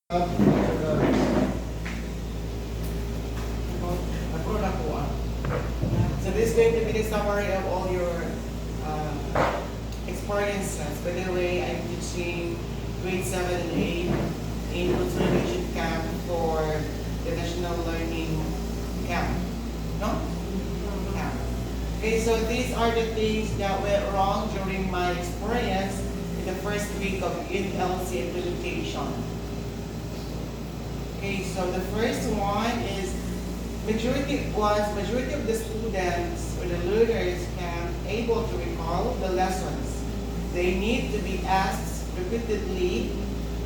So this is going to be the summary of all your experiences. By the way, I'm teaching grade 7 and 8 in consolidation camp for the National Learning Camp. No? Camp. Okay, so these are the things that went wrong during my experience in the first week of NLC implementation. Okay, so the first one is majority of the students or the learners can able to recall the lessons. They need to be asked repeatedly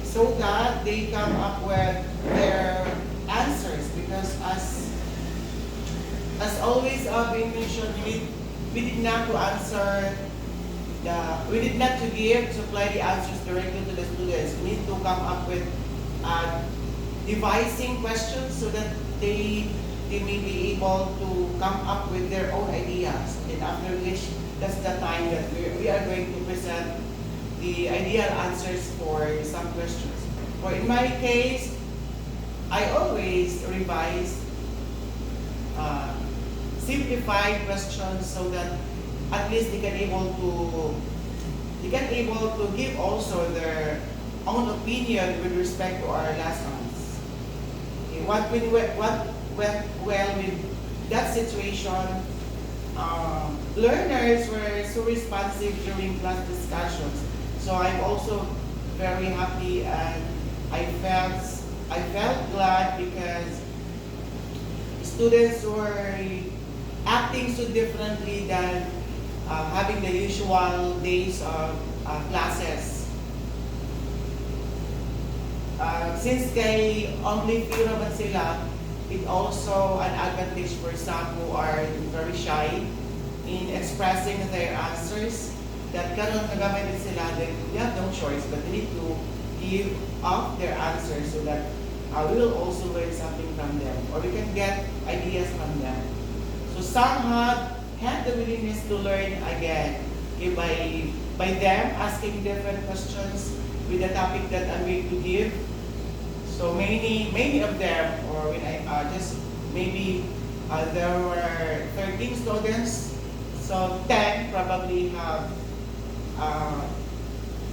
so that they come up with their answers, because as always being mentioned, we did not to answer we did not to supply the answers directly to the students. We need to come up with devising questions so that they may be able to come up with their own ideas. And after which, that's the time that we are going to present the ideal answers for some questions. For in my case, I always revise simplified questions so that at least they can able to give also their own opinion with respect to our lessons. What went well with that situation, learners were so responsive during class discussions. So I'm also very happy, and I felt glad because students were acting so differently than having the usual days of classes. Since kay only few naman sila, it also an advantage for some who are very shy in expressing their answers. That karon nagamit din sila, they have no choice but they need to give up their answers so that we will also learn something from them, or we can get ideas from them. So some had the willingness to learn again, okay, by them asking different questions with the topic that I'm going to give. So many of them, or when I just maybe there were 13 students, so 10 probably have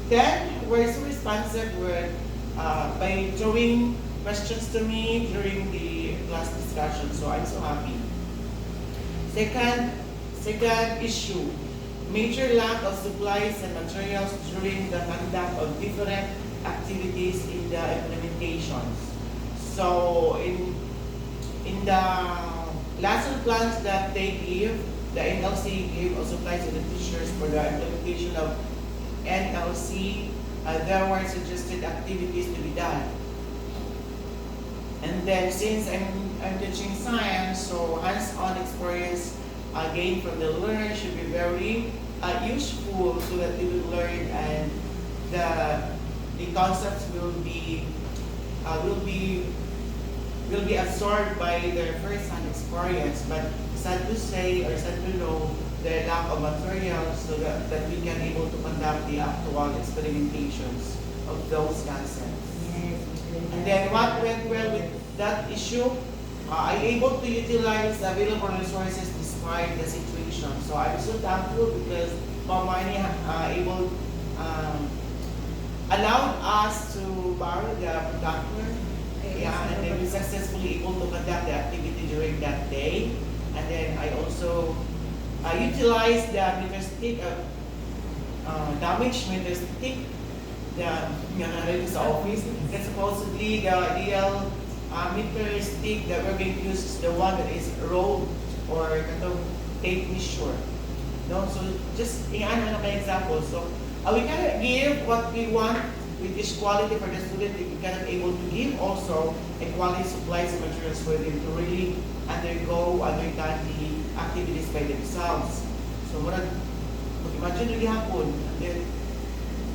10 were so responsive with by throwing questions to me during the class discussion. So I'm so happy. Second issue, major lack of supplies and materials during the conduct of different activities in the implementations. So in the lesson plans that they give, the NLC gave supplies to the teachers for the implementation of NLC. There were suggested activities to be done. And then since I'm teaching science, so hands-on experience gained from the learner should be very useful so that they will learn, and the concepts will be absorbed by their first-hand experience. But sad to say, or sad to know, the lack of materials so that we can able to conduct the actual experimentations of those concepts. And then what went well with that issue, I'm able to utilize the available resources despite the situation. So I'm so thankful because Mama able allowed us to borrow the projector, and then we successfully able to conduct the activity during that day. And then I also utilized the meter stick, damaged meter stick, sa office. That's supposedly the ideal meter stick that we're going to use is the one that is rolled or kind of tape measure. No, so just ano na example. So we cannot give what we want with this quality for the student if we cannot able to give also a quality supplies and materials for them to really understand the activities by themselves. So imagine yung hapon, and then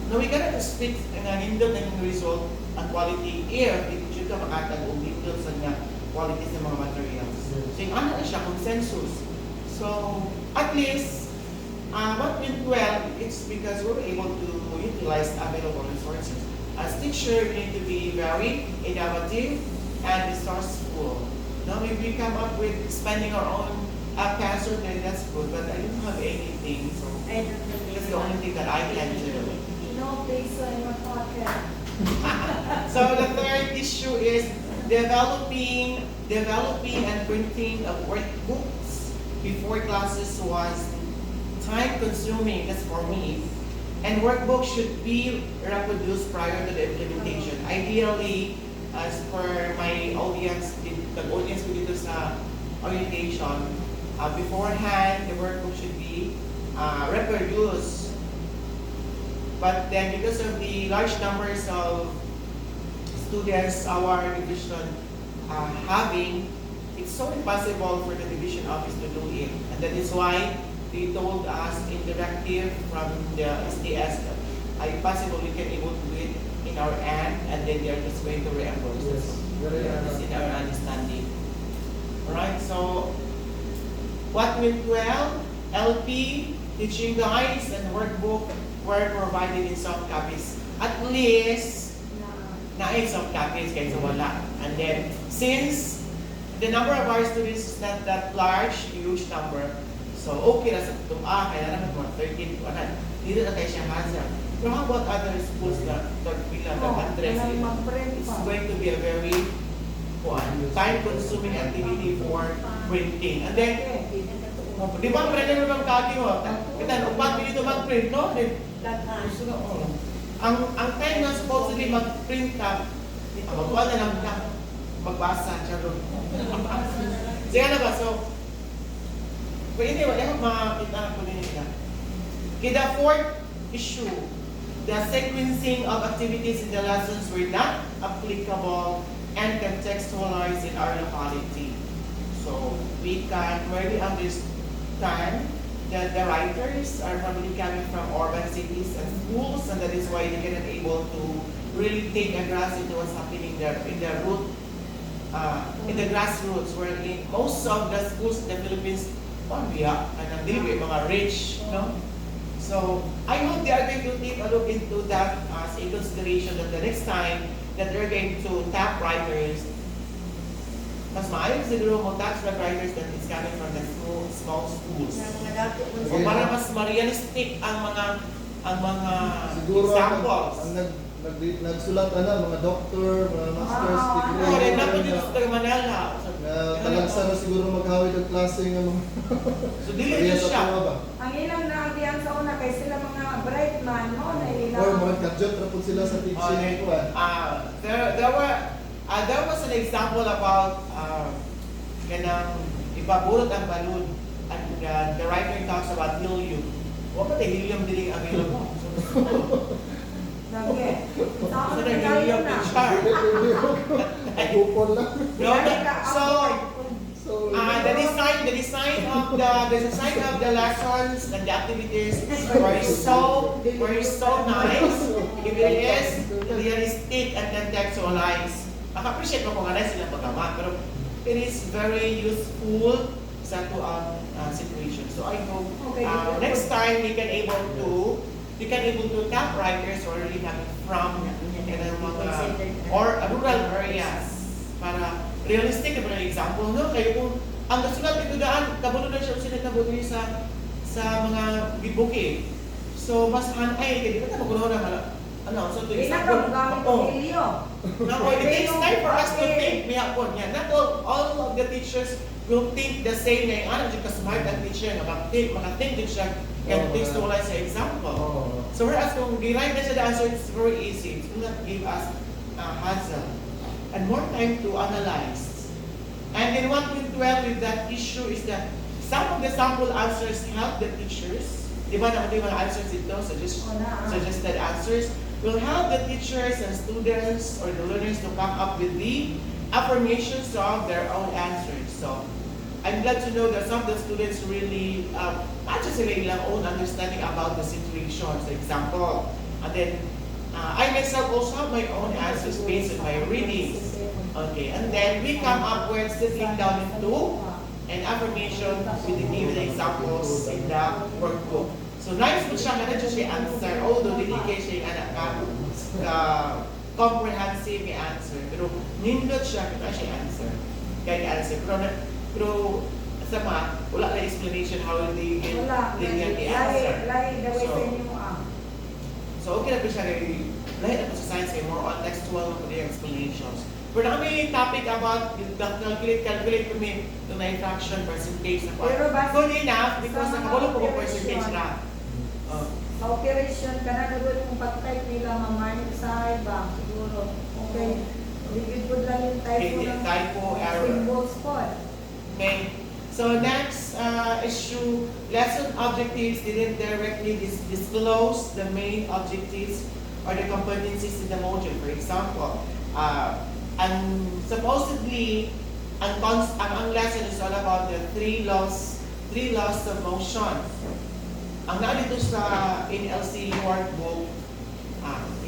no, we cannot expect na nindot na yung result ang quality if hindi ka makatag o nindot sa nga qualities ng mga materials. So yung ano na siya, consensus. So at least what went well, it's because we were able to utilize available resources. as teacher, you need to be very innovative and resourceful. Now, if we come up with spending our own cancer, then that's good. But I don't have anything, so I don't know. that's the only thing that I can do. No place in my pocket. So the third issue is developing and printing of workbooks before classes was time consuming. That's for me. And workbooks should be reproduced prior to the implementation. Ideally, as per my audience, the audience ko dito sa orientation, beforehand, the workbook should be reproduced. But then because of the large numbers of students our division having, it's so impossible for the division office to do it. And that is why they told us in directive from the SDS that if possible we can able to do it in our end, and then they're just going to reimburse us. That's in our understanding. Alright, so what went well? LP, teaching guides, and workbook were provided in soft copies. At least, in soft copies kaysa wala. And then, since the number of our students is not that large, huge number, so okay na sa tuma, kaya naman mga 13 to anan. Dito na tayo siya hazard. Pero how about other schools na bilang countries? It's going to be a very time-consuming activity for printing. And then, di ba pwede naman kaki mo? Kita, upat dito mag-print, no? Ang time na supposedly mag-print ka, magkuha na lang ka, magbasa, charot. Sige na ba? So, but anyway, makita ko din nila. Okay, the fourth issue, the sequencing of activities in the lessons were not applicable and contextualized in our locality. So, we can really understand that the writers are probably coming from urban cities and schools, and that is why they cannot able to really take a grasp into what's happening there in the root, in the grassroots, where in most of the schools in the Philippines, and dili mga rich, no? So I hope they are going to take a look into that as a consideration that the next time that they're going to tap writers, mas maayon siguro mo tax writers that is coming from the small schools. So para mas realistic ang mga siguro examples. Nagsulat mga doctor, mga master's degree. Oo, rin na po dito sa Manila. Talagsa na siguro maghawid ang klase ng mga So dili ito siya. Ang ilang na ang diyan sa una kay sila mga bright man, no? Na ilang. Or mga kadyot na po sila sa teaching. There was an example about kanang ipaburot ang balloon, and the writer talks about helium. What ba helium dili available? Lagi. So the helium na. char. Kupon lang. So the design of the lessons and the activities were so nice. If it is realistic and contextualized. Naka-appreciate ko kung ano sila pagkaman, pero it is very useful sa tuang situation. So I hope next time we can able to tap writers or really coming from mga or rural areas para realistic na example, no? Kayo kung ang nasulat dito daan, kabulo na siya ulit na buto sa mga bibuki. So mas hanay, kaya di ba magulo na so to example, now it takes time for us to think. Not all of the teachers will think the same. Ano yung smart ang teacher na makating din siya can textualize sa example. So whereas kung di-write na siya the answer, it's very easy. It will not give us hassle and more time to analyze. And then 1.12 with that issue is that some of the sample answers help the teachers. Di ba naman yung mga answers dito, suggested answers, will help the teachers and students or the learners to come up with the affirmations of their own answers. So, I'm glad to know that some of the students really, not just their own understanding about the situation, for example. And then, I myself also have my own answers based on my readings. Okay, and then we come up with sitting down into an affirmation with the given examples in the workbook. So nice po siya, na siya answer, although hindi kayo siya yung anak ka comprehensive yung answer. Pero nindot siya kung siya answer. Kaya answer. Pero sa math, wala na explanation how they get Wala. the answer. Lahi, the way So, sa inyo So okay na po siya kay lahat ako sa science kay more on textual na po yung explanations. Pero kami topic about calculate ko may fraction percentage na po. Pero basta- Good enough because sa mga nakabalo po ko operation, percentage na. Sa operation, kanana doon kung pag-type nila, ma-mark sa iba, siguro. Okay. Ligid po lang yung typo Okay, ng typo, error. symbols po. Okay. So next issue, lesson objectives didn't directly disclose the main objectives or the competencies in the module. For example, and supposedly, ang lesson is all about the three laws of motion. Ang nandito sa NLC workbook,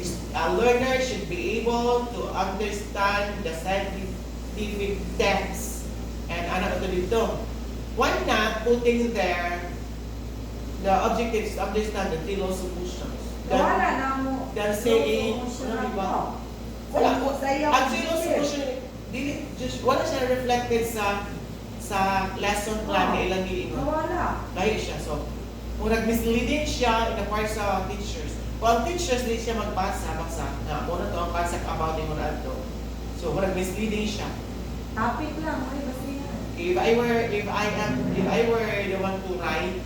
is a learner should be able to understand the scientific text. And ano ito dito? Why not putting there the objectives to understand the three laws of motion? Wala na mo. Then saying, ano ba? Wala po. Sa iyo, Ang three laws of motion, wala siya reflected sa lesson plan na ilang giingon. Wala. Dahil siya. So, kung nag-misleading siya in the part sa teachers, kung ang teachers din siya magbasa, na muna to ang concept about yung mga ito. So, kung nag-misleading siya, Topic lang, ay basta yan. if I were the one to write,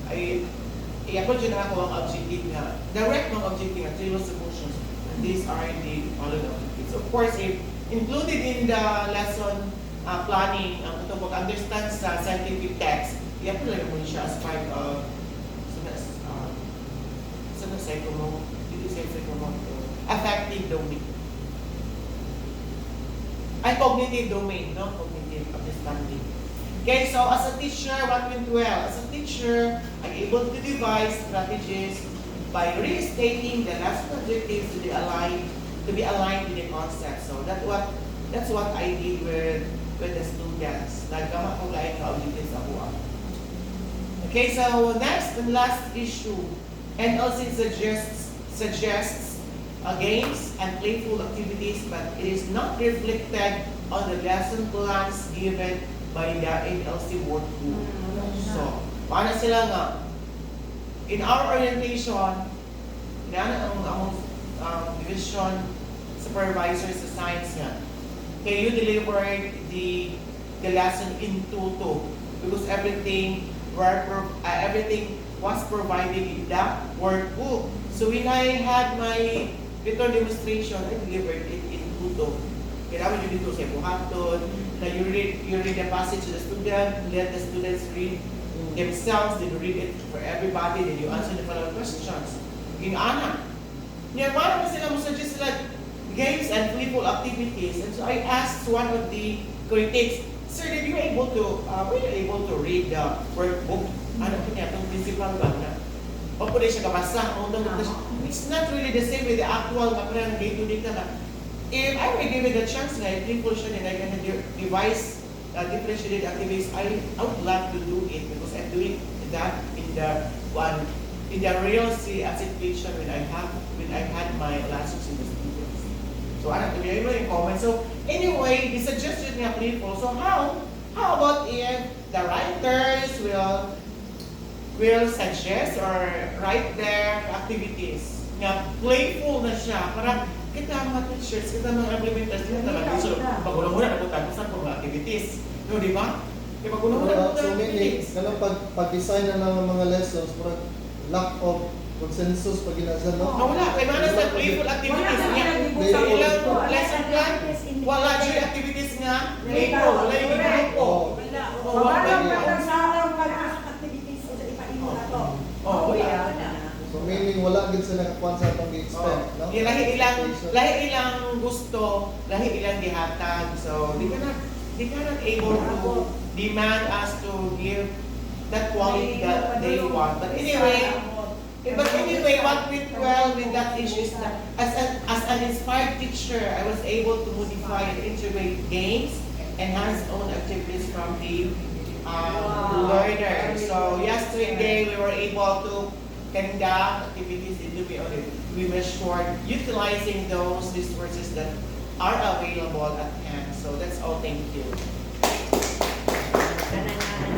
i-upload yun na ako ang objective nga, direct mga objective nga, three laws of motions. And these are the following objectives. Of course, if included in the lesson planning, ang ito pag-understand sa scientific text, i-apply mo siya as part of affective domain. Ay, cognitive domain, no? Cognitive understanding. Okay, so as a teacher, what went well? As a teacher, I'm able to devise strategies by restating the lesson objectives to be aligned with the concept. So that's what I did with the students. Nagkama ko lain ka objectives ako. Okay, so next and last issue, NLC suggests games and playful activities, but it is not reflected on the lesson plans given by the NLC workbook. So, paano sila nga? In our orientation, ang division supervisor sa science nga, okay, you delivered the lesson in toto because everything was provided in the workbook. So when I had my return demonstration, I delivered it in toto. Kailangan yun dito sa buhaton, na you read the passage to the student, let the students read themselves, then you read it for everybody, then you answer the following questions. Ana. Niya, paano ba sila mo suggest like games and playful activities? And so I asked one of the critics, sir, were you able to read the workbook? Ano po niya, itong principal ba na? O po rin siya kabasa, it's not really the same with the actual na parang day-to-day ka na. If I were given the chance na i-triple siya and I can devise differentiated activities, I would love to do it because I'm doing that in the real situation when I had my lessons in the students. So I have to be able to comment. So anyway, the suggestion nga playful. So how about if the writers will suggest or write their activities nga playful na siya para kita mga teachers, kita mga implementers, kita talaga. So, pag-una-una nabutan ko saan po mga activities. No, di ba? Kaya pag-una-una nabutan So ang meaning, activities. kanang pag-design na ng mga lessons, parang lack of consensus pag ginasa, no? Wala, kaya mga sa playful activities niya. Sa ilang lesson plan, wala siya activities nga playful. Wala yung grupo. Mabalang sa activities o sa ipaimo na to. Wala. So meaning, wala din sila nakakuha sa itong gi-expect, no? Lahi ilang gusto, lahi ilang gihatag. So, di ka not able to demand us to give that quality that they want. But anyway, what went well with that issue is that as an inspired teacher, I was able to modify and integrate games and hands-on activities from the learner. So yesterday we were able to conduct activities in the we will sure utilizing those resources that are available at hand. So that's all. Thank you.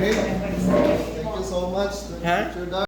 Okay. Thank you so much, Huh? Teacher Dar.